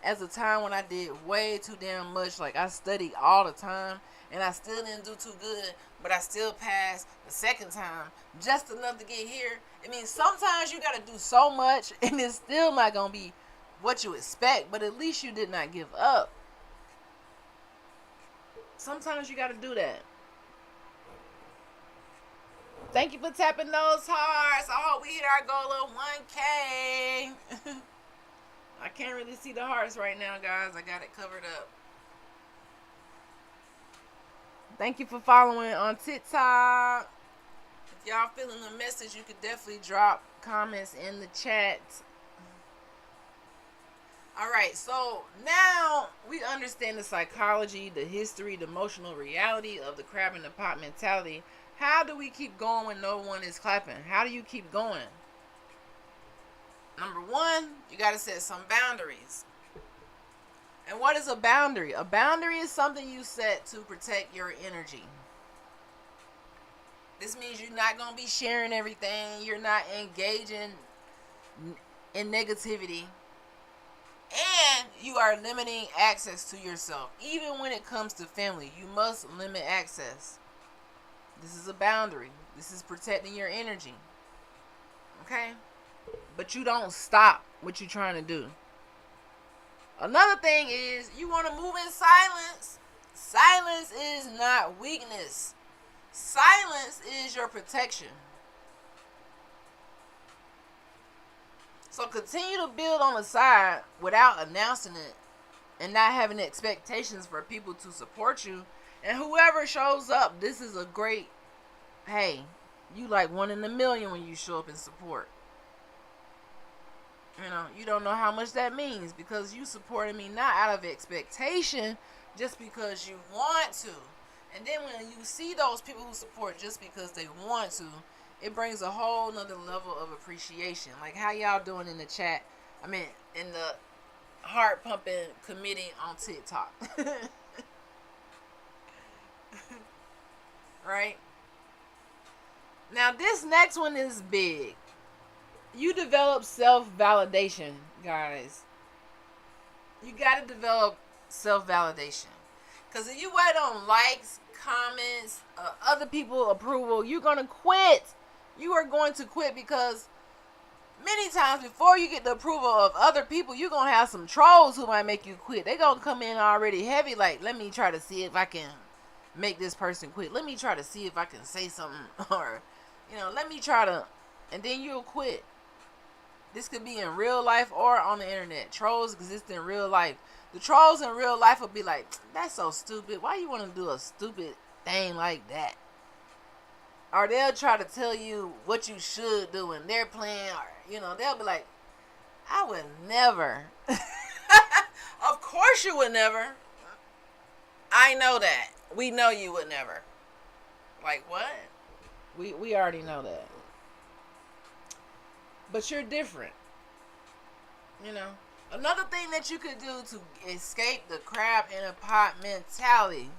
as a time when I did way too damn much. Like, I studied all the time and I still didn't do too good, but I still passed the second time just enough to get here. I mean, sometimes you got to do so much and it's still not going to be what you expect, but at least you did not give up. Sometimes you got to do that. Thank you for tapping those hearts. I hope we hit our goal of 1K. I can't really see the hearts right now, guys. I got it covered up. Thank you for following on TikTok. If y'all feeling the message, you could definitely drop comments in the chat. Alright, so now we understand the psychology, the history, the emotional reality of the crab in the pot mentality. How do we keep going when no one is clapping? How do you keep going? Number one, you got to set some boundaries. And what is a boundary? A boundary is something you set to protect your energy. This means you're not going to be sharing everything. You're not engaging in negativity. And you are limiting access to yourself. Even when it comes to family, you must limit access. This is a boundary. This is protecting your energy. Okay? But you don't stop what you're trying to do. Another thing is you want to move in silence. Silence is not weakness. Silence is your protection. So continue to build on the side without announcing it and not having expectations for people to support you. And whoever shows up, this is a great, hey, you like one in a million when you show up and support. You know, you don't know how much that means because you supported me not out of expectation, just because you want to. And then when you see those people who support just because they want to, it brings a whole nother level of appreciation. Like how y'all doing in the chat. I mean, in the heart pumping committee on TikTok. Right? Now this next one is big. You develop self-validation, guys. You got to develop self-validation. Because if you wait on likes, comments, other people approval, you're going to quit. You are going to quit because many times before you get the approval of other people, you're going to have some trolls who might make you quit. They're going to come in already heavy, like, let me try to see if I can make this person quit. Let me try to see if I can say something. Or, you know, let me try to, and then you'll quit. This could be in real life or on the internet. Trolls exist in real life. The trolls in real life will be like, that's so stupid. Why you want to do a stupid thing like that? Or they'll try to tell you what you should do in their plan. Or, you know, they'll be like, I would never. Of course you would never. I know that. We know you would never. Like what? We already know that. But you're different. You know. Another thing that you could do to escape the crab in a pot mentality.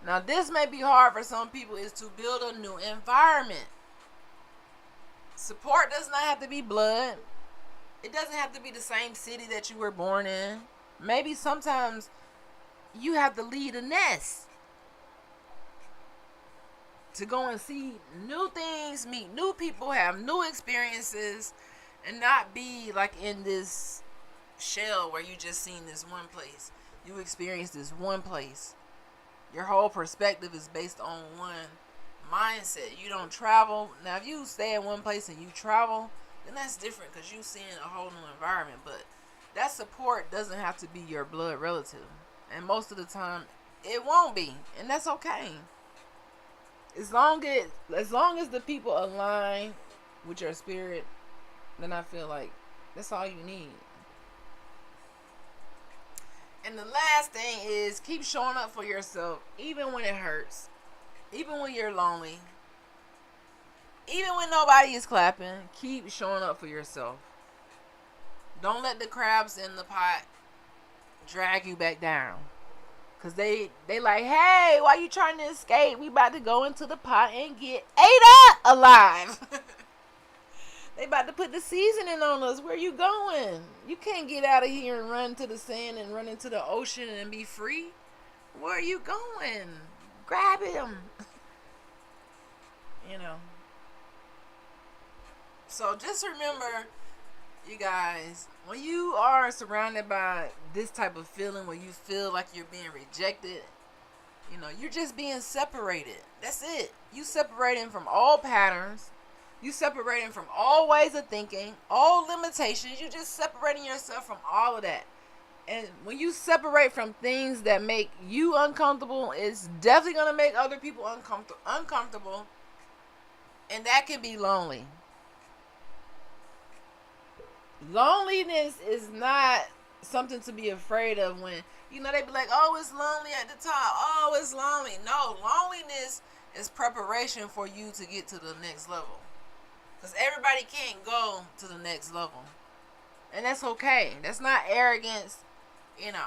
Now this may be hard for some people, is to build a new environment. Support does not have to be blood. It doesn't have to be the same city that you were born in. Maybe sometimes you have to leave a nest to go and see new things, meet new people, have new experiences, and not be like in this shell where you just seen this one place. You experience this one place. Your whole perspective is based on one mindset. You don't travel. Now, if you stay in one place and you travel, then that's different because you seeing a whole new environment. But that support doesn't have to be your blood relative. And most of the time, it won't be. And that's okay. As long as the people align with your spirit, then I feel like that's all you need. And the last thing is keep showing up for yourself, even when it hurts, even when you're lonely, even when nobody is clapping. Keep showing up for yourself. Don't let the crabs in the pot drag you back down. Because they like, hey, why you trying to escape? We about to go into the pot and get ate up alive. They about to put the seasoning on us. Where you going? You can't get out of here and run to the sand and run into the ocean and be free. Where are you going? Grab him. You know. So just remember, you guys, when you are surrounded by this type of feeling where you feel like you're being rejected, you know, you're just being separated. That's it. You separating from all patterns. You separating from all ways of thinking, all limitations. You just separating yourself from all of that. And when you separate from things that make you uncomfortable, it's definitely going to make other people uncomfortable. And that can be lonely. Loneliness is not something to be afraid of when, you know, they be like, oh, it's lonely at the top. Oh, it's lonely. No, loneliness is preparation for you to get to the next level. Because everybody can't go to the next level. And that's okay. That's not arrogance, you know.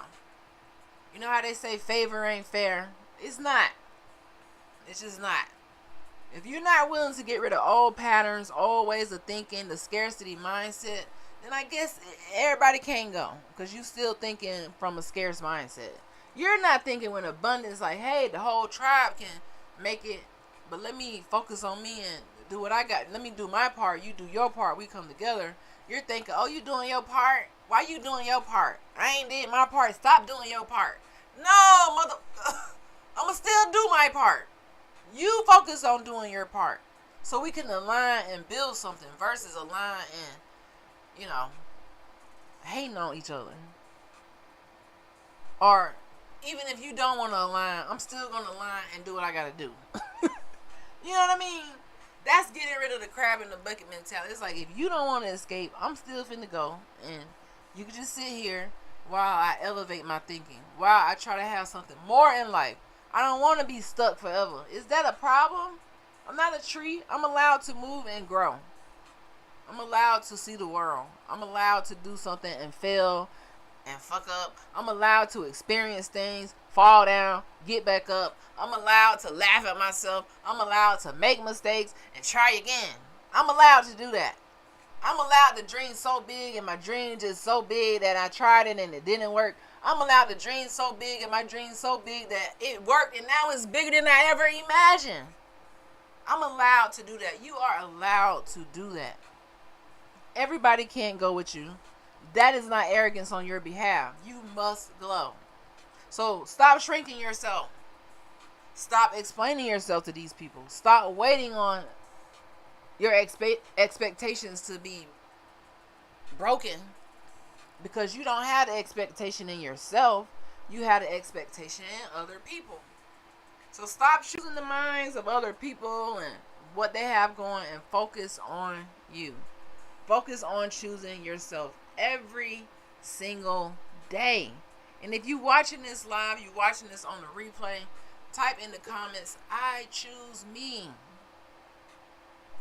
You know how they say favor ain't fair? It's not. It's just not. If you're not willing to get rid of old patterns, old ways of thinking, the scarcity mindset, then I guess everybody can't go. Because you still thinking from a scarce mindset. You're not thinking with abundance like, hey, the whole tribe can make it. But let me focus on me and do what I got. Let me do my part. You do your part. We come together. You're thinking, oh, you doing your part? Why you doing your part? I ain't did my part. Stop doing your part. No, mother. I'm going to still do my part. You focus on doing your part. So we can align and build something versus align and, you know, hating on each other. Or even if you don't want to align, I'm still going to align and do what I got to do. You know what I mean? That's getting rid of the crab in the bucket mentality. It's like, if you don't want to escape, I'm still finna go. And you can just sit here while I elevate my thinking. While I try to have something more in life. I don't want to be stuck forever. Is that a problem? I'm not a tree. I'm allowed to move and grow. I'm allowed to see the world. I'm allowed to do something and fail and fuck up. I'm allowed to experience things, fall down, get back up. I'm allowed to laugh at myself. I'm allowed to make mistakes and try again. I'm allowed to do that. I'm allowed to dream so big and my dream just so big that I tried it and it didn't work. I'm allowed to dream so big and my dream so big that it worked and now it's bigger than I ever imagined. I'm allowed to do that. You are allowed to do that. Everybody can't go with you. That is not arrogance on your behalf. You must glow. So stop shrinking yourself. Stop explaining yourself to these people. Stop waiting on your expectations to be broken, because you don't have the expectation in yourself. You have the expectation in other people. So stop choosing the minds of other people and what they have going and focus on you. Focus on choosing yourself every single day. And if you're watching this live, you're watching this on the replay, type in the comments, I choose me.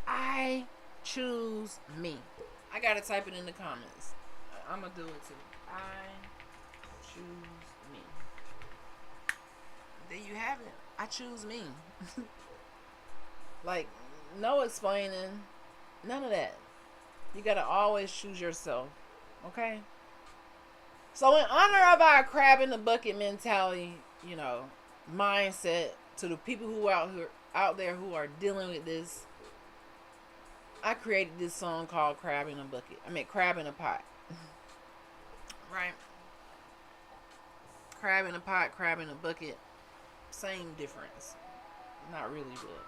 I choose me. I gotta type it in the comments. I'm gonna do it too. I choose me. There you have it. I choose me. Like, no explaining. None of that. You gotta always choose yourself. Okay? So in honor of our crab in the bucket mentality, you know, mindset, to the people who are out there who are dealing with this, I created this song called Crab in a Bucket. Crab in a Pot. Right? Crab in a pot, crab in a bucket. Same difference. Not really, but.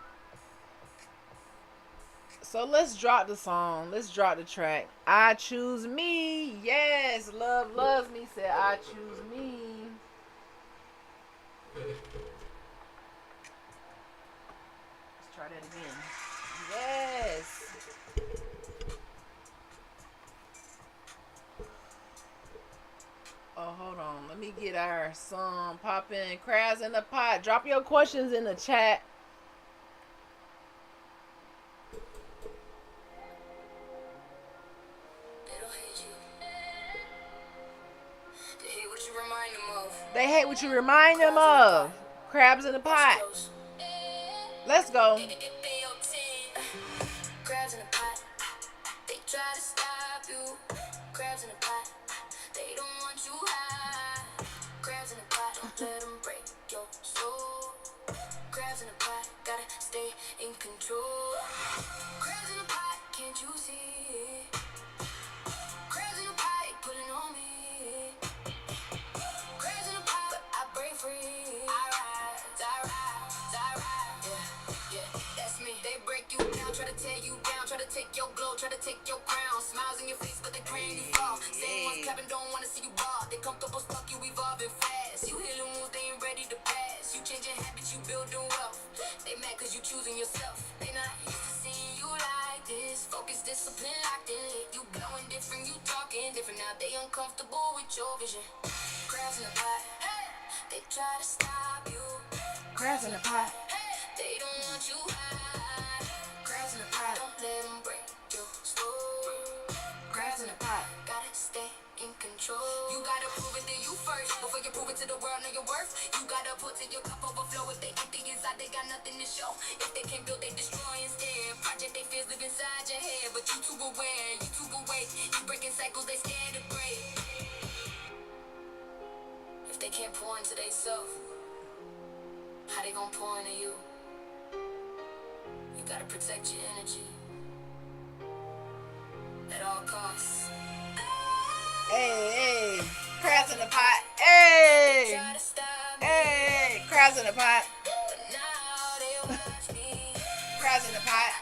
So let's drop the song. Let's drop the track. I choose me. Yes, love loves me. Said I choose me. Let's try that again. Yes. Oh, hold on. Let me get our song popping. Crabs in the pot. Drop your questions in the chat. They hate what you remind them of. Crabs in the pot. Let's go. Crabs in the pot. They try to stop you. Crabs in the pot. They don't want you high. Crabs in the pot. Don't let them break your soul. Crabs in the pot. Gotta stay in control. Crabs in the pot. Can't you see? Crabs in the pot. They pulling on me. Free. I rise. Yeah, that's me. They break you down, try to tear you down, try to take your glow, try to take your crown. Smiles in your face, but they praying you fall. Same ones clapping, don't wanna see you ball. They comfortable, stuck, you evolving fast. You healing wounds, they ain't ready to pass. You changing habits, you building wealth. They mad cause you choosing yourself. They not used to seeing you like this. Focus, discipline, locked in lit. You glowing different, you talking different. Now they uncomfortable with your vision. Crabs in the pot. They try to stop you. Crabs in the pot. They don't want you high. Crabs in the pot. Don't let them break your soul. Crabs in the pot. Gotta stay in control. You gotta prove it to you first before you prove it to the world. Know your worth. You gotta put to your cup overflow. If they empty inside, they got nothing to show. If they can't build, they destroy instead. Project they fears live inside your head, but you too aware. You too awake. You breaking cycles, they scared to break. If they can't pour into themselves, how they gonna pour into you? You gotta protect your energy at all costs. Hey, crabs in the pot. Hey, crabs in the pot. Crabs in the pot.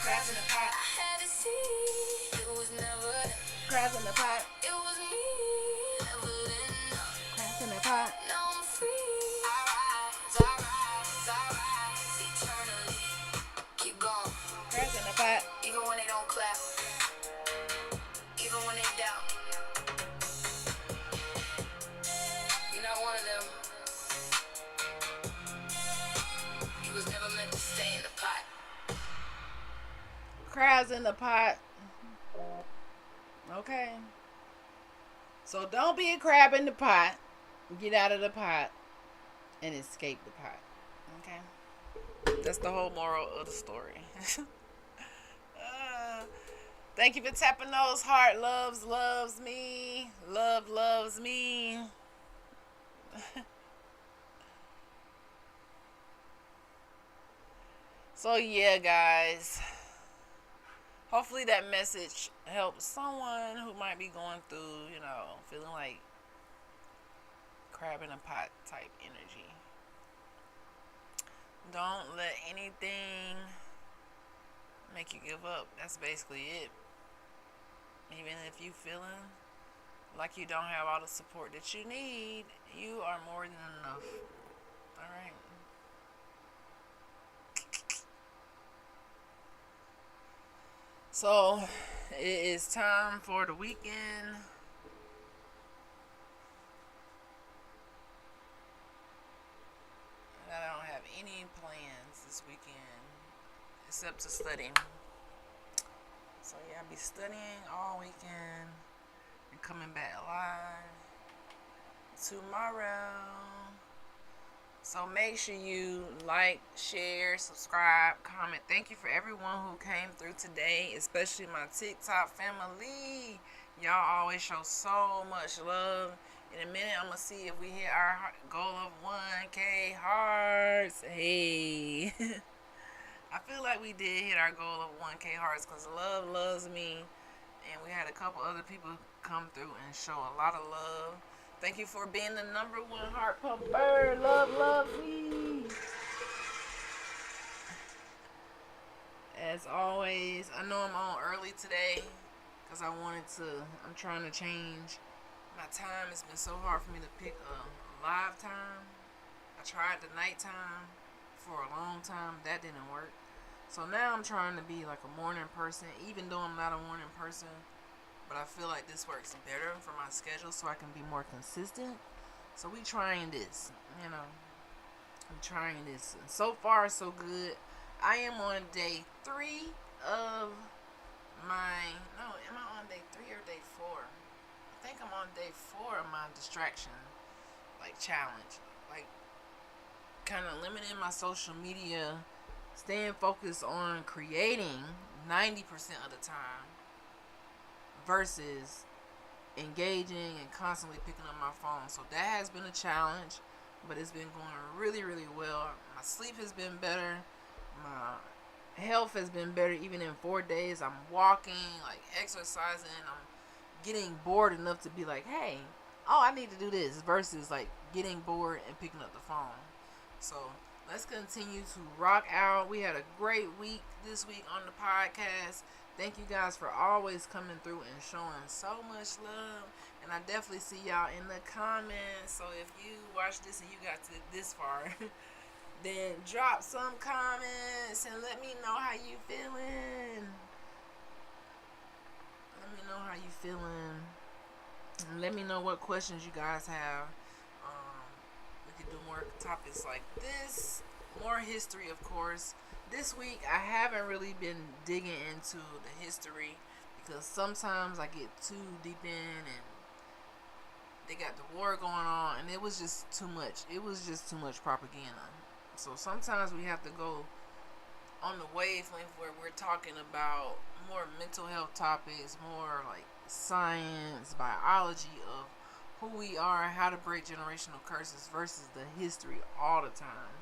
Crabs in the pot. Crabs in the pot. It was me leveling up. Crabs in the pot. Now I'm free. I rise eternally. Keep going. Crabs in the pot. Even when they don't clap. Even when they doubt. You're not one of them. You was never meant to stay in the pot. Crabs in the pot. Okay. So don't be a crab in the pot. Get out of the pot and escape the pot. Okay? That's the whole moral of the story. Thank you for tapping those heart loves me. Love loves me. So yeah, guys. Hopefully that message helps someone who might be going through, feeling like crab in a pot type energy. Don't let anything make you give up. That's basically it. Even if you feeling like you don't have all the support that you need, you are more than enough. Alright? So, it is time for the weekend. I don't have any plans this weekend except to study. So, yeah, I'll be studying all weekend and coming back live tomorrow. So make sure you like, share, subscribe, comment. Thank you for everyone who came through today, especially my TikTok family. Y'all always show so much love. In a minute, I'm going to see if we hit our goal of 1K hearts. Hey. I feel like we did hit our goal of 1K hearts because love loves me. And we had a couple other people come through and show a lot of love. Thank you for being the number one heart pumper. Love loves me. As always, I know I'm on early today because I'm trying to change my time. It's been so hard for me to pick a live time. I tried the nighttime for a long time. That didn't work. So now I'm trying to be like a morning person, even though I'm not a morning person. But I feel like this works better for my schedule so I can be more consistent. So we trying this, I'm trying this. And so far, so good. I am on day 3 of am I on day 3 or day 4? I think I'm on day 4 of my distraction, challenge. Kind of limiting my social media, staying focused on creating 90% of the time versus engaging and constantly picking up my phone. So that has been a challenge, but it's been going really, really well. My sleep has been better. My health has been better even in 4 days. I'm walking, exercising. I'm getting bored enough to be like, hey, I need to do this versus getting bored and picking up the phone. So let's continue to rock out. We had a great week this week on the podcast. Thank you guys for always coming through and showing so much love. And I definitely see y'all in the comments. So if you watch this and you got to this far, then drop some comments and let me know how you feeling. Let me know how you feeling. And let me know what questions you guys have. We could do more topics like this. More history, of course. This week, I haven't really been digging into the history because sometimes I get too deep in and they got the war going on and it was just too much. It was just too much propaganda. So sometimes we have to go on the wavelength where we're talking about more mental health topics, more science, biology of who we are, how to break generational curses versus the history all the time.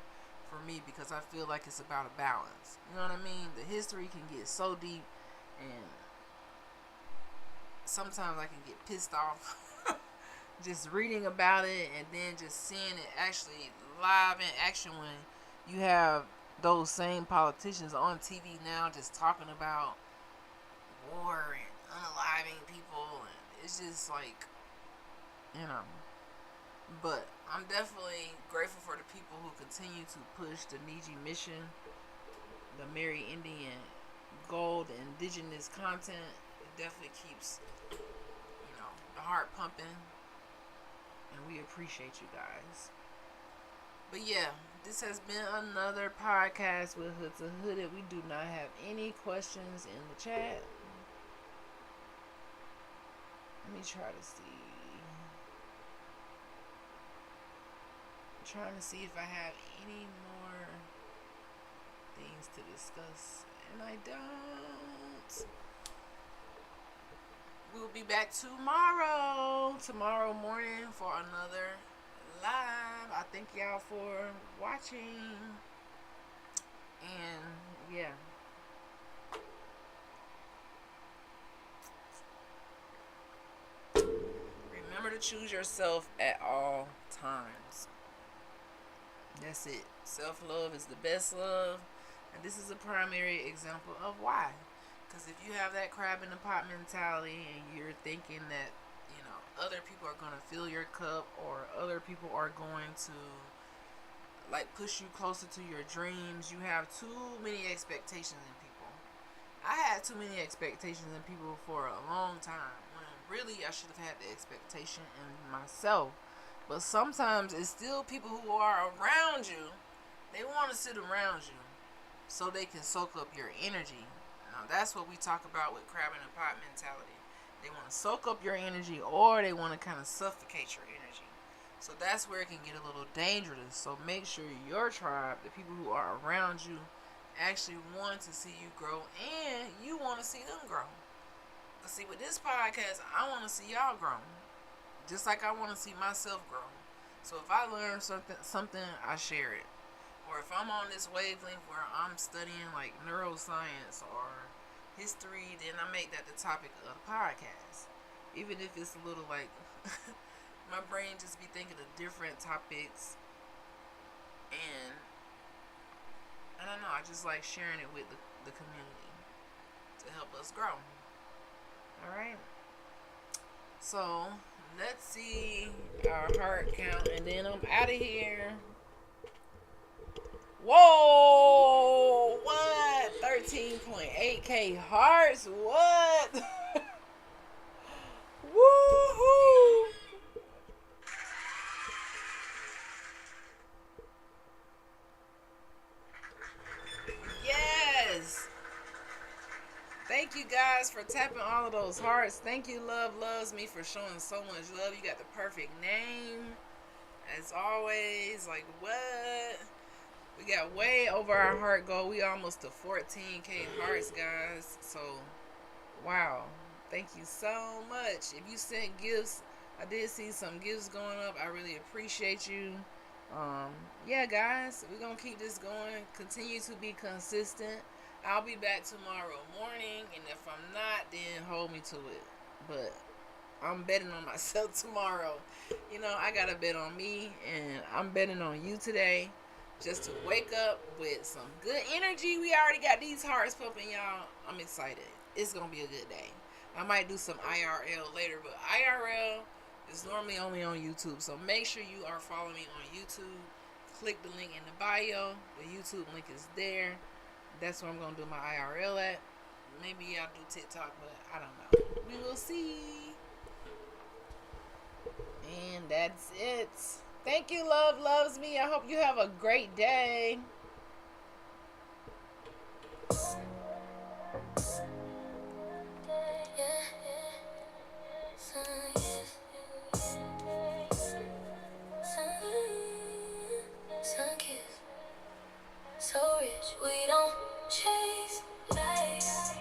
For me, because I feel like it's about a balance. You know what I mean? The history can get so deep, and sometimes I can get pissed off just reading about it and then just seeing it actually live in action when you have those same politicians on TV now just talking about war and unaliving people. And it's just But I'm definitely grateful for the people who continue to push the Niji mission, the Merry Indian Gold, indigenous content. It definitely keeps, the heart pumping. And we appreciate you guys. But yeah, this has been another podcast with Hood2Hooded. We do not have any questions in the chat. Let me try to see. Trying to see if I have any more things to discuss, and I don't. We'll be back tomorrow morning for another live. I thank y'all for watching, and yeah. Remember to choose yourself at all times. That's it. Self-love is the best love. And this is a primary example of why. Because if you have that crab in the pot mentality and you're thinking that, other people are going to fill your cup or other people are going to, push you closer to your dreams, you have too many expectations in people. I had too many expectations in people for a long time. When really I should have had the expectation in myself. But sometimes it's still people who are around you. They want to sit around you so they can soak up your energy. Now that's what we talk about with crab in the pot mentality. They want to soak up your energy or they want to kind of suffocate your energy. So that's where it can get a little dangerous. So make sure your tribe, the people who are around you, actually want to see you grow and you want to see them grow. But see, with this podcast, I want to see y'all grow. Just like I want to see myself grow. So if I learn something, I share it. or if I'm on this wavelength where I'm studying like neuroscience or history, then I make that the topic of the podcast. Even if it's a little like my brain just be thinking of different topics, and I don't know, I just like sharing it with the community to help us grow. Alright. So let's see our heart count and then I'm out of here. Whoa! What? 13.8K hearts? What? Woohoo! Yes! Thank you guys for tapping all of those hearts. Thank you, Love Loves Me, for showing so much love. You got the perfect name. As always, like what? We got way over our heart goal. We almost to 14K hearts, guys. So, wow. Thank you so much. If you sent gifts, I did see some gifts going up. I really appreciate you. Yeah, guys, we're going to keep this going. Continue to be consistent. I'll be back tomorrow morning, and if I'm not, then hold me to it. But I'm betting on myself tomorrow. You know, I got to bet on me, and I'm betting on you today. Just to wake up with some good energy. We already got these hearts pumping, y'all. I'm excited. It's going to be a good day. I might do some IRL later, but IRL is normally only on YouTube. So make sure you are following me on YouTube. Click the link in the bio. The YouTube link is there. That's where I'm going to do my IRL at. Maybe I'll do TikTok, but I don't know. We will see. And that's it. Thank you, Love Loves Me. I hope you have a great day. So rich, we don't chase life.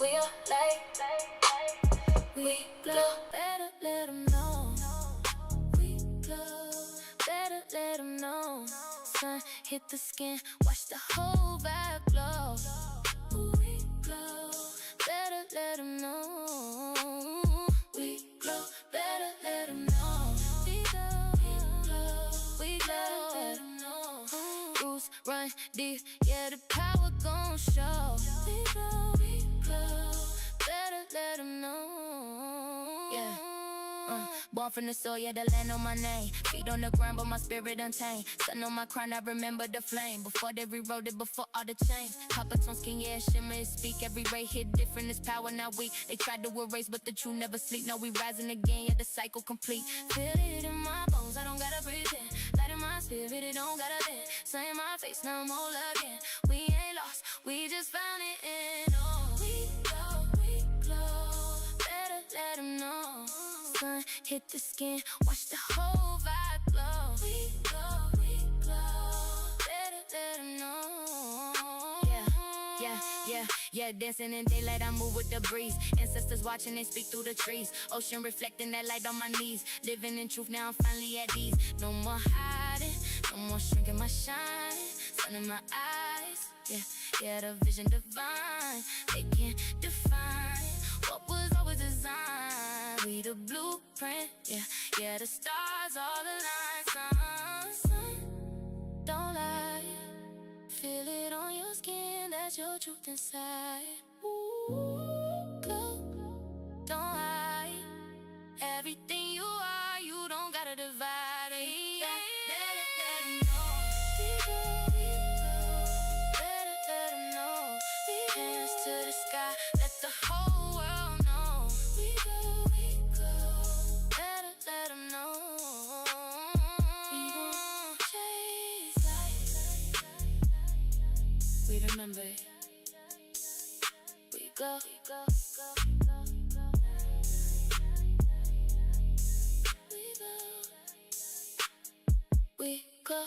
We are like, we glow. Better let them know. We glow. Better let them know. Sun hit the skin, watch the whole vibe glow. We glow. Better let them know. We glow. Better let them know. We glow. We glow. Better let them know. Roots run deep, yeah, the power gon' show. We glow. We glow. Better let them know. Yeah. Born from the soil, yeah, the land on my name. Feet on the ground, but my spirit untamed. Sun on my crown, I remember the flame. Before they rewrote it, before all the change. Copper tone skin, yeah, shimmer and speak. Every ray hit different, it's power, not weak. They tried to erase, but the truth never sleep. Now we rising again, yeah, the cycle complete. Feel it in my bones, I don't gotta breathe in. Light in my spirit, it don't gotta bend. Sun in my face, now I'm all again. We ain't lost, we just found it in. Oh, we glow, better let them know. Sun hit the skin, watch the whole vibe glow. We glow, better let them know. Yeah, dancing in daylight, I move with the breeze. Ancestors watching, they speak through the trees. Ocean reflecting that light on my knees. Living in truth, now I'm finally at ease. No more hiding, no more shrinking my shine. Sun in my eyes, yeah, the vision divine. They can't define what was always designed. We the blueprint, yeah, the stars all align. Sun, don't lie. Feel it on your skin, that's your truth inside. Ooh, glow, don't hide. Everything you are, you don't gotta divide it. Let them know. Better let them know. Hands to the sky, let the whole world know. We go. Better let them know. We don't chase life. We remember it. We go. We go.